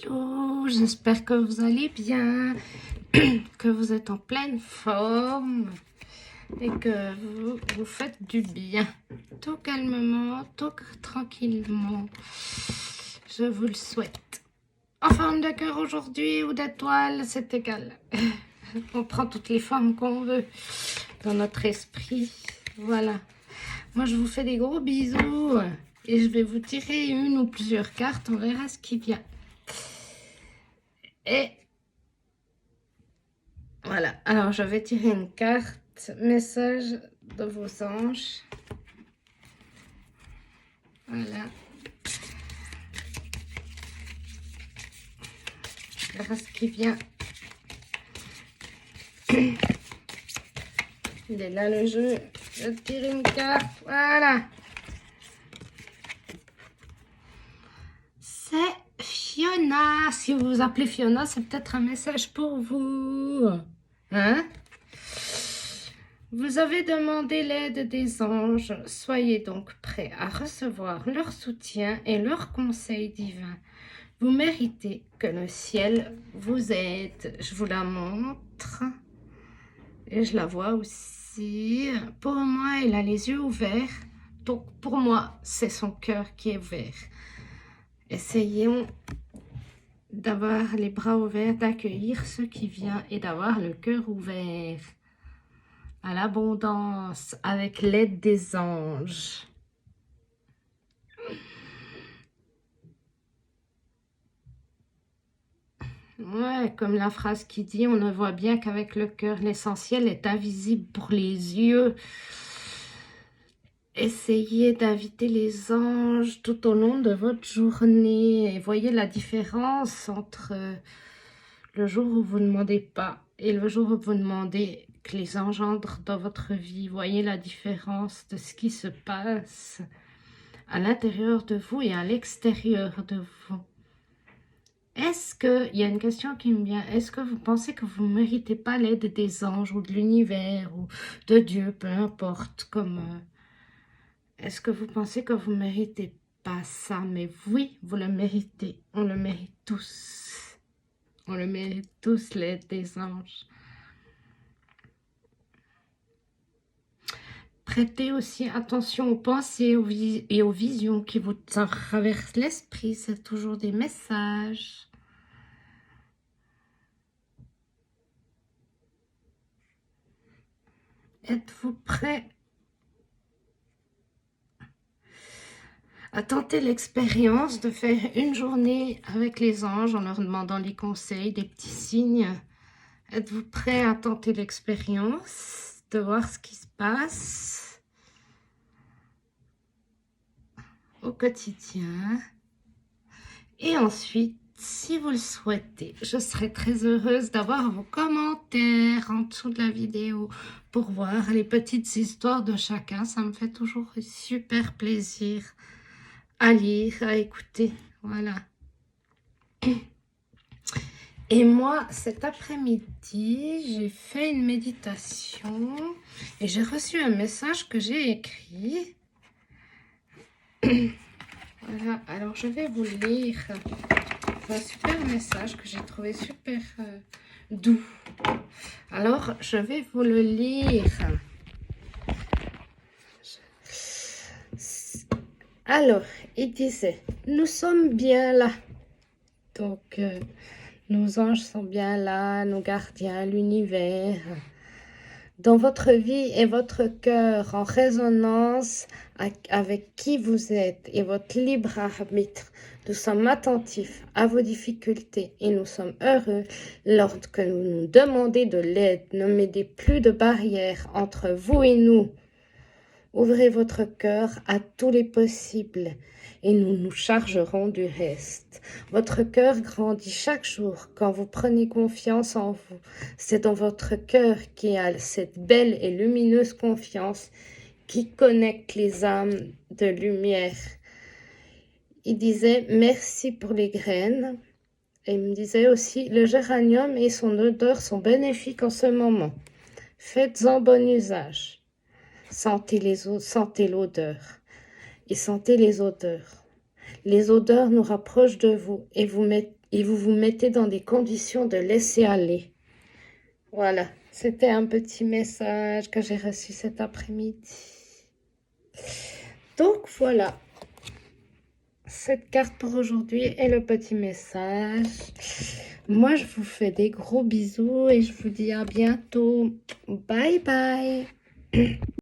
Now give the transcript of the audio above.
Hello, j'espère que vous allez bien, que vous êtes en pleine forme et que vous faites du bien, tout calmement, tout tranquillement. Je vous le souhaite. En forme de cœur aujourd'hui ou d'étoile, c'est égal. On prend toutes les formes qu'on veut dans notre esprit. Voilà. Moi, je vous fais des gros bisous et je vais vous tirer une ou plusieurs cartes. On verra ce qui vient. Et voilà, alors je vais tirer une carte, message de vos anges. Voilà. On verra ce qui vient. Il est là le jeu. Je tire une carte, voilà. C'est Fiona. Si vous vous appelez Fiona, c'est peut-être un message pour vous. Hein? Vous avez demandé l'aide des anges. Soyez donc prêts à recevoir leur soutien et leurs conseils divins. Vous méritez que le ciel vous aide. Je vous la montre. Et je la vois aussi. Pour moi, elle a les yeux ouverts. Donc, pour moi, c'est son cœur qui est ouvert. Essayons d'avoir les bras ouverts, d'accueillir ce qui vient et d'avoir le cœur ouvert à l'abondance avec l'aide des anges. Ouais, comme la phrase qui dit, on ne voit bien qu'avec le cœur, l'essentiel est invisible pour les yeux. Essayez d'inviter les anges tout au long de votre journée et voyez la différence entre le jour où vous ne demandez pas et le jour où vous demandez que les anges entrent dans votre vie. Voyez la différence de ce qui se passe à l'intérieur de vous et à l'extérieur de vous. Est-ce que, il y a une question qui me vient, est-ce que vous pensez que vous ne méritez pas l'aide des anges ou de l'univers ou de Dieu, peu importe, comme... est-ce que vous pensez que vous ne méritez pas ça? Mais oui, vous le méritez. On le mérite tous. On le mérite tous, l'aide des anges. Prêtez aussi attention aux pensées et aux visions qui vous traversent l'esprit. C'est toujours des messages. Êtes-vous prêt à tenter l'expérience de faire une journée avec les anges en leur demandant les conseils, des petits signes? Êtes-vous prêt à tenter l'expérience de voir ce qui se passe au quotidien? Et ensuite, si vous le souhaitez, je serai très heureuse d'avoir vos commentaires en dessous de la vidéo pour voir les petites histoires de chacun. Ça me fait toujours super plaisir à lire, à écouter. Voilà. Et moi, cet après-midi, j'ai fait une méditation et j'ai reçu un message que j'ai écrit. Voilà, alors je vais vous le lire. C'est un super message que j'ai trouvé super doux. Alors, je vais vous le lire. Alors, il disait, nous sommes bien là. Donc, nos anges sont bien là, nos gardiens, l'univers. Dans votre vie et votre cœur, en résonance avec qui vous êtes et votre libre arbitre, nous sommes attentifs à vos difficultés et nous sommes heureux lorsque vous nous demandez de l'aide. Ne mettez plus de barrières entre vous et nous. Ouvrez votre cœur à tous les possibles et nous nous chargerons du reste. Votre cœur grandit chaque jour quand vous prenez confiance en vous. C'est dans votre cœur qu'il y a cette belle et lumineuse confiance qui connecte les âmes de lumière. Il disait merci pour les graines. Et il me disait aussi le géranium et son odeur sont bénéfiques en ce moment. Faites-en bon usage. Sentez l'odeur et sentez les odeurs. Les odeurs nous rapprochent de vous et vous et vous vous mettez dans des conditions de laisser aller. Voilà, c'était un petit message que j'ai reçu cet après-midi. Donc voilà, cette carte pour aujourd'hui est le petit message. Moi, je vous fais des gros bisous et je vous dis à bientôt. Bye bye.